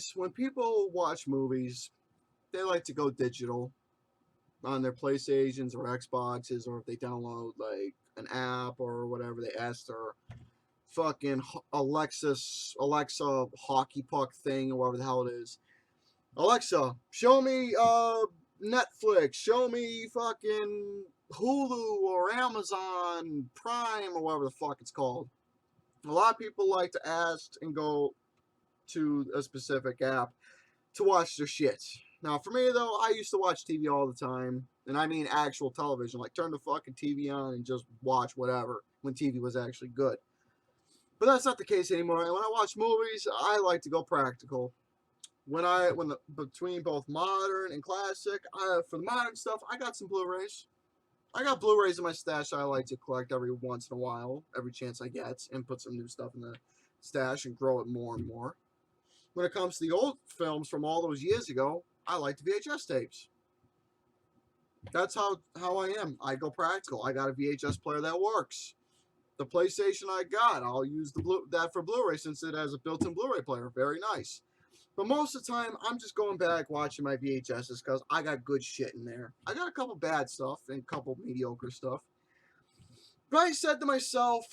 nowadays, when people watch movies, they like to go digital on their PlayStations or Xboxes, or if they download like an app or whatever, they ask their fucking Alexa hockey puck thing or whatever the hell it is. Alexa, show me Netflix, show me fucking Hulu or Amazon Prime or whatever the fuck it's called. A lot of people like to ask and go to a specific app to watch their shit. Now, for me though, I used to watch TV all the time, and I mean actual television. Like turn the fucking TV on and just watch whatever when TV was actually good. But that's not the case anymore. And when I watch movies, I like to go practical. When the between both modern and classic, for the modern stuff, I got some Blu-rays. I got Blu-rays in my stash I like to collect every once in a while, every chance I get, and put some new stuff in the stash and grow it more and more. When it comes to the old films from all those years ago, I like the VHS tapes. That's how I am. I go practical. I got a VHS player that works. The PlayStation I got, I'll use that for Blu-ray since it has a built-in Blu-ray player. Very nice. But most of the time, I'm just going back watching my VHSs because I got good shit in there. I got a couple bad stuff and a couple mediocre stuff. But I said to myself,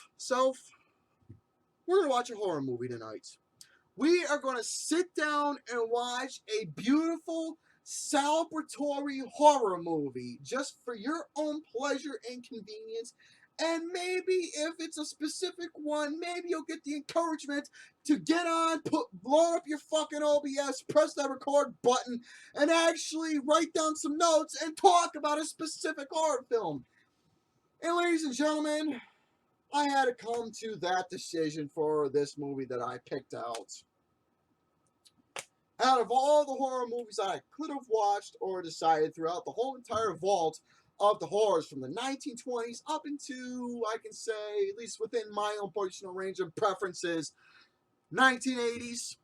we're going to watch a horror movie tonight. We are going to sit down and watch a beautiful, celebratory horror movie just for your own pleasure and convenience. And maybe if it's a specific one, maybe you'll get the encouragement to get on, load up your fucking OBS, press that record button, and actually write down some notes and talk about a specific horror film. And ladies and gentlemen, I had to come to that decision for this movie that I picked out. Out of all the horror movies I could have watched or decided throughout the whole entire vault of the horrors from the 1920s up into, I can say, at least within my own personal range of preferences, 1980s.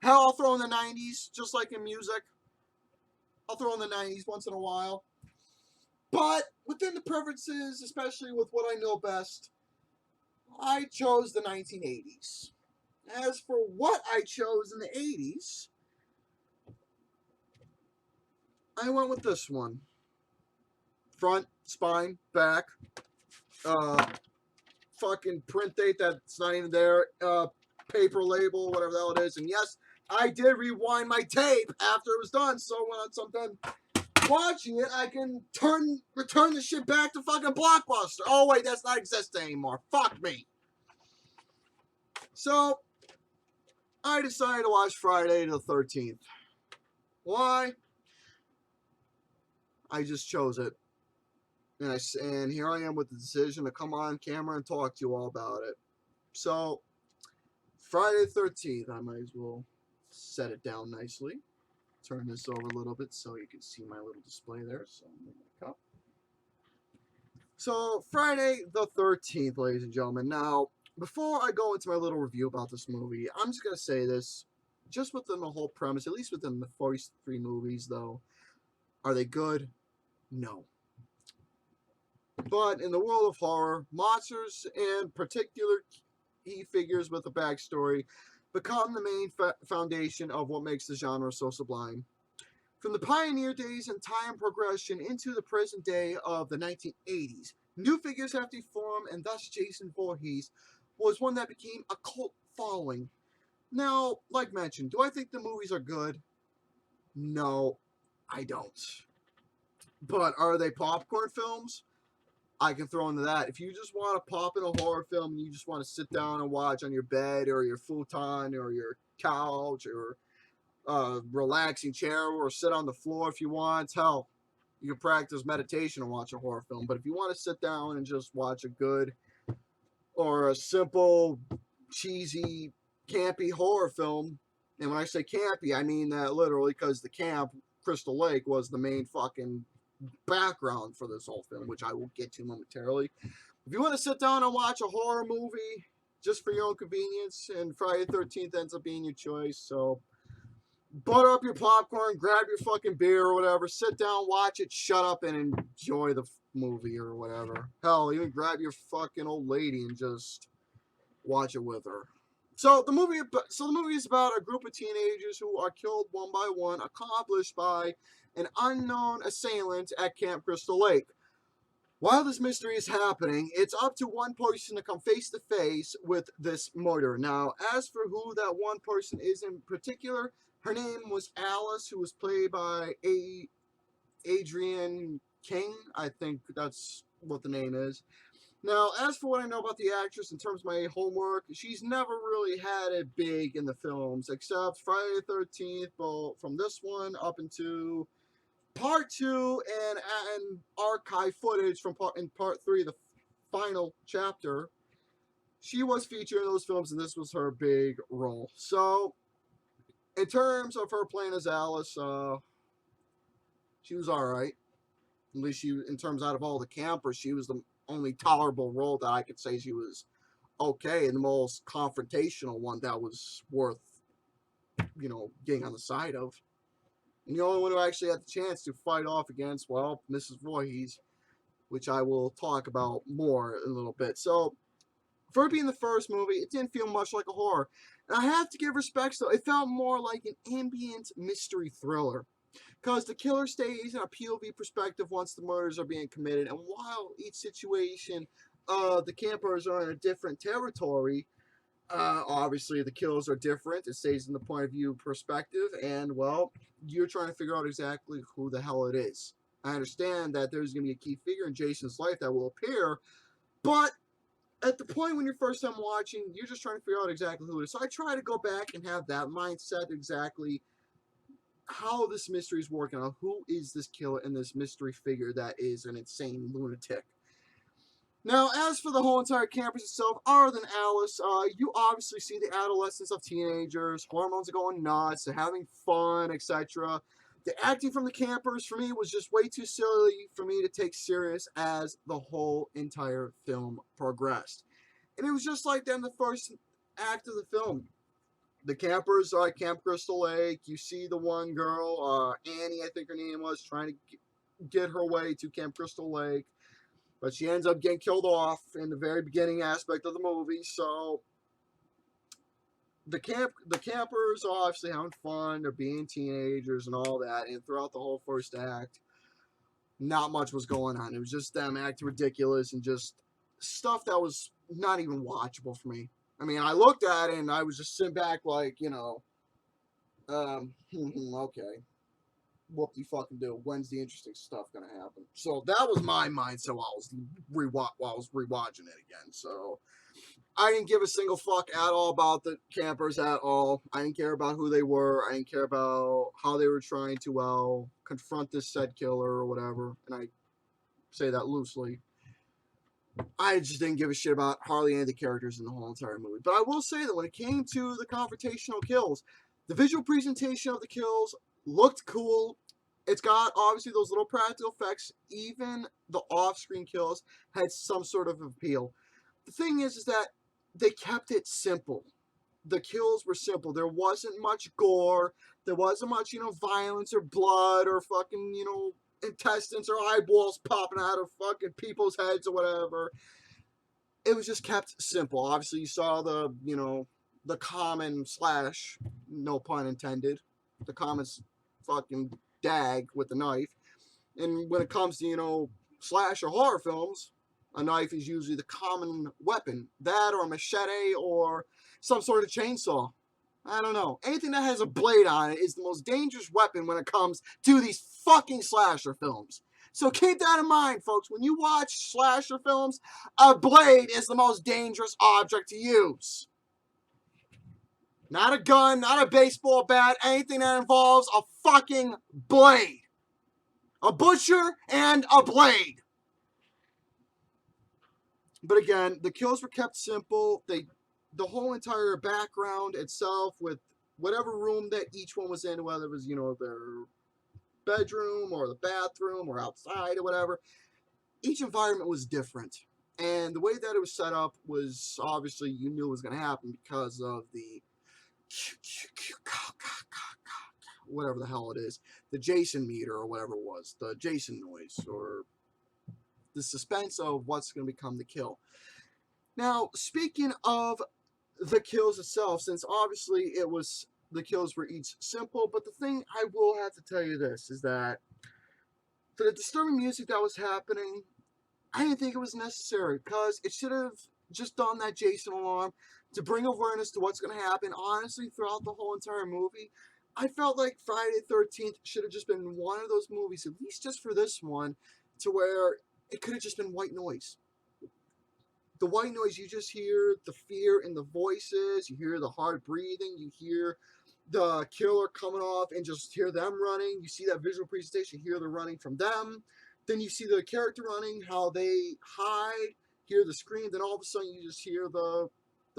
Hell, I'll throw in the 90s, just like in music. I'll throw in the 90s once in a while. But within the preferences, especially with what I know best, I chose the 1980s. As for what I chose in the 80s, I went with this one. Front, spine, back, fucking print date that's not even there, paper label, whatever the hell it is. And yes, I did rewind my tape after it was done, so when I'm done watching it, I can return the shit back to fucking Blockbuster. Oh wait, that's not existing anymore. Fuck me. So I decided to watch Friday the 13th. Why? I just chose it. And here I am with the decision to come on camera and talk to you all about it. So, Friday the 13th, I might as well set it down nicely. Turn this over a little bit so you can see my little display there. So, I'm going to cup. So, Friday the 13th, ladies and gentlemen. Now, before I go into my little review about this movie, I'm just going to say this. Just within the whole premise, at least within the first three movies, though, are they good? No. But in the world of horror, monsters and particular key figures with a backstory become the main foundation of what makes the genre so sublime. From the pioneer days and time progression into the present day of the 1980s, new figures have to form, and thus Jason Voorhees was one that became a cult following. Now, like mentioned, do I think the movies are good? No, I don't. But are they popcorn films? I can throw into that. If you just want to pop in a horror film and you just want to sit down and watch on your bed or your futon or your couch or relaxing chair or sit on the floor if you want, hell, you can practice meditation and watch a horror film. But if you want to sit down and just watch a good or a simple, cheesy, campy horror film, and when I say campy, I mean that literally because the camp, Crystal Lake, was the main fucking background for this whole film, which I will get to momentarily. If you want to sit down and watch a horror movie just for your own convenience, and Friday the 13th ends up being your choice, so butter up your popcorn, grab your fucking beer or whatever, sit down, watch it, shut up, and enjoy the movie or whatever. Hell, even grab your fucking old lady and just watch it with her. So the movie is about a group of teenagers who are killed one by one, accomplished by an unknown assailant at Camp Crystal Lake. While this mystery is happening, it's up to one person to come face to face with this murder. Now, as for who that one person is in particular, her name was Alice, who was played by Adrienne King. I think that's what the name is. Now, as for what I know about the actress in terms of my homework, she's never really had it big in the films, except Friday the 13th, well, from this one up into part two and archive footage from part three, the final chapter. She was featured in those films, and this was her big role. So, in terms of her playing as Alice, she was all right. At least in terms out of all the campers, she was the only tolerable role that I could say she was okay, and the most confrontational one that was worth, getting on the side of. And the only one who actually had the chance to fight off against, well, Mrs. Voorhees, which I will talk about more in a little bit. So, for it being the first movie, it didn't feel much like a horror. And I have to give respects, though. It felt more like an ambient mystery thriller. Because the killer stays in a POV perspective once the murders are being committed. And while each situation, the campers are in a different territory, obviously the kills are different. It stays in the point of view perspective. And, well, you're trying to figure out exactly who the hell it is. I understand that there's going to be a key figure in Jason's life that will appear, but at the point when you're first time watching, you're just trying to figure out exactly who it is. So I try to go back and have that mindset exactly how this mystery is working out. Who is this killer and this mystery figure that is an insane lunatic? Now, as for the whole entire campus itself, other than Alice, you obviously see the adolescence of teenagers. Hormones are going nuts. They're having fun, etc. The acting from the campers, for me, was just way too silly for me to take serious as the whole entire film progressed. And it was just like that in the first act of the film. The campers are at Camp Crystal Lake. You see the one girl, Annie, I think her name was, trying to get her way to Camp Crystal Lake. But she ends up getting killed off in the very beginning aspect of the movie. So the campers are obviously having fun. They're being teenagers and all that. And throughout the whole first act, not much was going on. It was just them acting ridiculous and just stuff that was not even watchable for me. I mean, I looked at it and I was just sitting back like, okay, what do you fucking do? When's the interesting stuff gonna happen? So that was my mindset while I was rewatching it again. So I didn't give a single fuck at all about the campers at all. I didn't care about who they were. I didn't care about how they were trying to confront this said killer or whatever. And I say that loosely. I just didn't give a shit about hardly any of the characters in the whole entire movie. But I will say that when it came to the confrontational kills, the visual presentation of the kills looked cool. It's got obviously those little practical effects. Even the off-screen kills had some sort of appeal. The thing is that they kept it simple. The kills were simple. There wasn't much gore. There wasn't much, violence or blood or fucking, intestines or eyeballs popping out of fucking people's heads or whatever. It was just kept simple. Obviously, you saw the common slash, no pun intended, the common fucking dag with the knife. And when it comes to, slash or horror films, a knife is usually the common weapon. That or a machete or some sort of chainsaw. I don't know. Anything that has a blade on it is the most dangerous weapon when it comes to these fucking slasher films. So keep that in mind, folks. When you watch slasher films, a blade is the most dangerous object to use. Not a gun, not a baseball bat, anything that involves a fucking blade. A butcher and a blade. But again, the kills were kept simple. The whole entire background itself with whatever room that each one was in, whether it was, their bedroom or the bathroom or outside or whatever, each environment was different. And the way that it was set up was obviously you knew it was going to happen because of the whatever the hell it is, the Jason meter or whatever it was, the Jason noise or the suspense of what's going to become the kill. Now, speaking of the kills itself, since obviously the kills were each simple. But the thing I will have to tell you this is that for the disturbing music that was happening, I didn't think it was necessary because it should have just done that Jason alarm to bring awareness to what's going to happen. Honestly, throughout the whole entire movie, I felt like Friday the 13th should have just been one of those movies, at least just for this one, to where it could have just been white noise. The white noise, you just hear the fear in the voices, you hear the hard breathing, you hear the killer coming off and just hear them running. You see that visual presentation, you hear the running from them. Then you see the character running, how they hide, hear the scream, then all of a sudden you just hear the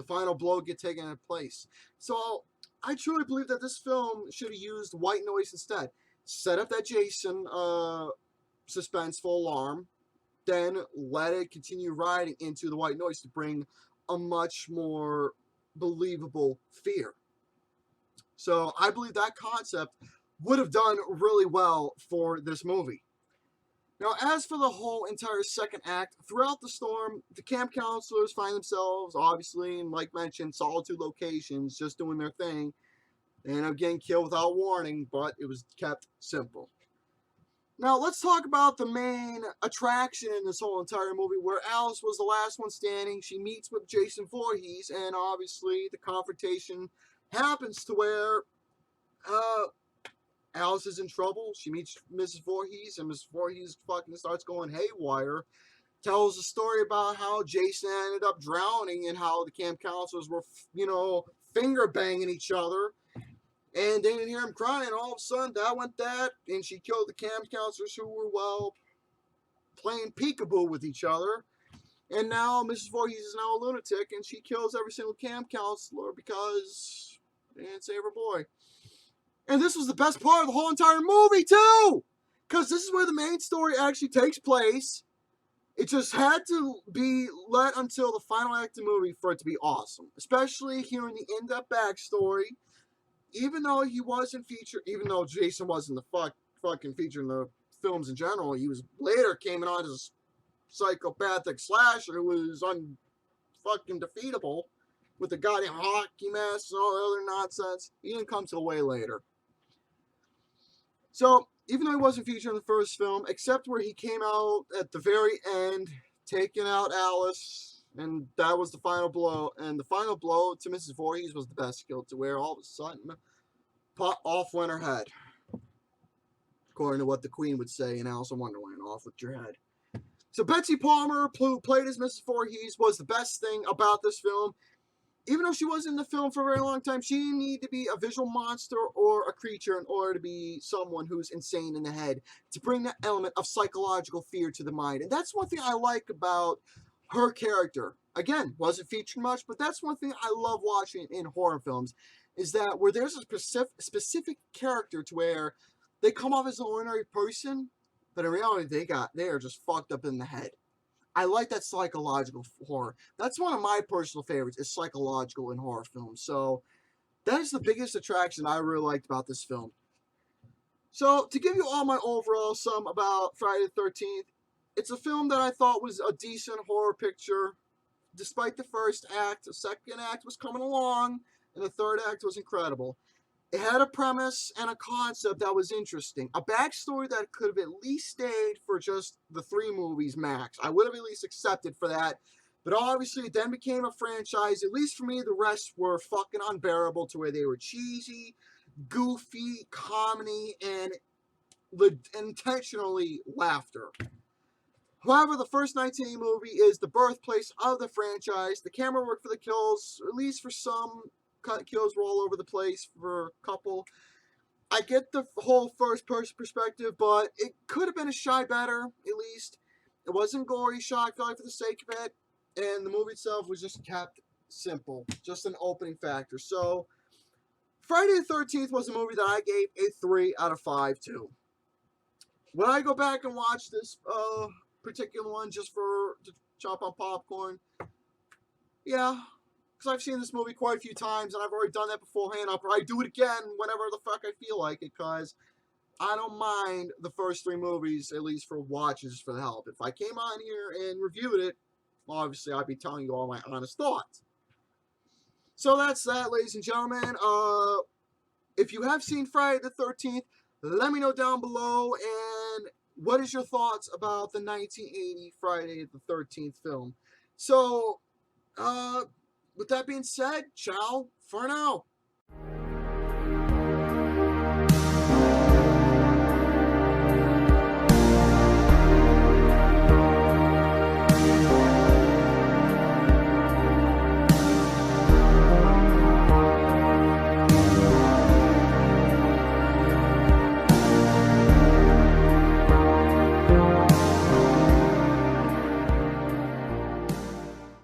final blow get taken in place. So I truly believe that this film should have used white noise instead. Set up that Jason suspenseful alarm, then let it continue riding into the white noise to bring a much more believable fear. So I believe that concept would have done really well for this movie. Now, as for the whole entire second act, throughout the storm, the camp counselors find themselves, obviously, in, like mentioned, solitude locations, just doing their thing, and getting killed without warning, but it was kept simple. Now, let's talk about the main attraction in this whole entire movie, where Alice was the last one standing. She meets with Jason Voorhees, and obviously the confrontation happens to where Alice is in trouble. She meets Mrs. Voorhees, and Mrs. Voorhees fucking starts going haywire. Tells a story about how Jason ended up drowning and how the camp counselors were, finger banging each other. And they didn't hear him crying. All of a sudden, that went that, and she killed the camp counselors who were, playing peekaboo with each other. And now Mrs. Voorhees is now a lunatic, and she kills every single camp counselor because they didn't save her boy. And this was the best part of the whole entire movie, too! Because this is where the main story actually takes place. It just had to be let until the final act of the movie for it to be awesome. Especially hearing the in-depth backstory. Even though he wasn't featured, even though Jason wasn't the fucking featured in the films in general, he was later came on as a psychopathic slasher who was unfucking defeatable with the goddamn hockey mask and all the other nonsense. He didn't come till way later. So, even though he wasn't featured in the first film, except where he came out at the very end, taking out Alice, and that was the final blow. And the final blow to Mrs. Voorhees was the best kill, to where all of a sudden, off went her head. According to what the Queen would say in Alice in Wonderland, off with your head. So Betsy Palmer, who played as Mrs. Voorhees, was the best thing about this film. Even though she wasn't in the film for a very long time, she didn't need to be a visual monster or a creature in order to be someone who's insane in the head, to bring that element of psychological fear to the mind. And that's one thing I like about her character. Again, wasn't featured much, but that's one thing I love watching in horror films, is that where there's a specific character to where they come off as an ordinary person, but in reality they are just fucked up in the head. I like that psychological horror. That's one of my personal favorites, is psychological in horror films. So that is the biggest attraction I really liked about this film. So to give you all my overall sum about Friday the 13th, it's a film that I thought was a decent horror picture. Despite the first act, the second act was coming along, and the third act was incredible. It had a premise and a concept that was interesting. A backstory that could have at least stayed for just the 3 movies max. I would have at least accepted for that. But obviously, it then became a franchise. At least for me, the rest were fucking unbearable, to where they were cheesy, goofy, comedy, and intentionally laughter. However, the first 1980 movie is the birthplace of the franchise. The camera work for the kills, at least for some, kills were all over the place for a couple. I get the whole first person perspective, but it could have been a shy better, at least. It wasn't gory, shock value for the sake of it, and the movie itself was just kept simple, just an opening factor. So, Friday the 13th was a movie that I gave a 3 out of 5 to. When I go back and watch this particular one just to chop on popcorn, yeah, because I've seen this movie quite a few times, and I've already done that beforehand. I'll probably do it again whenever the fuck I feel like it, because I don't mind the first 3 movies, at least for watches, for the help. If I came on here and reviewed it, obviously I'd be telling you all my honest thoughts. So that's that, ladies and gentlemen. If you have seen Friday the 13th, let me know down below. And what is your thoughts about the 1980 Friday the 13th film? So, with that being said, ciao for now.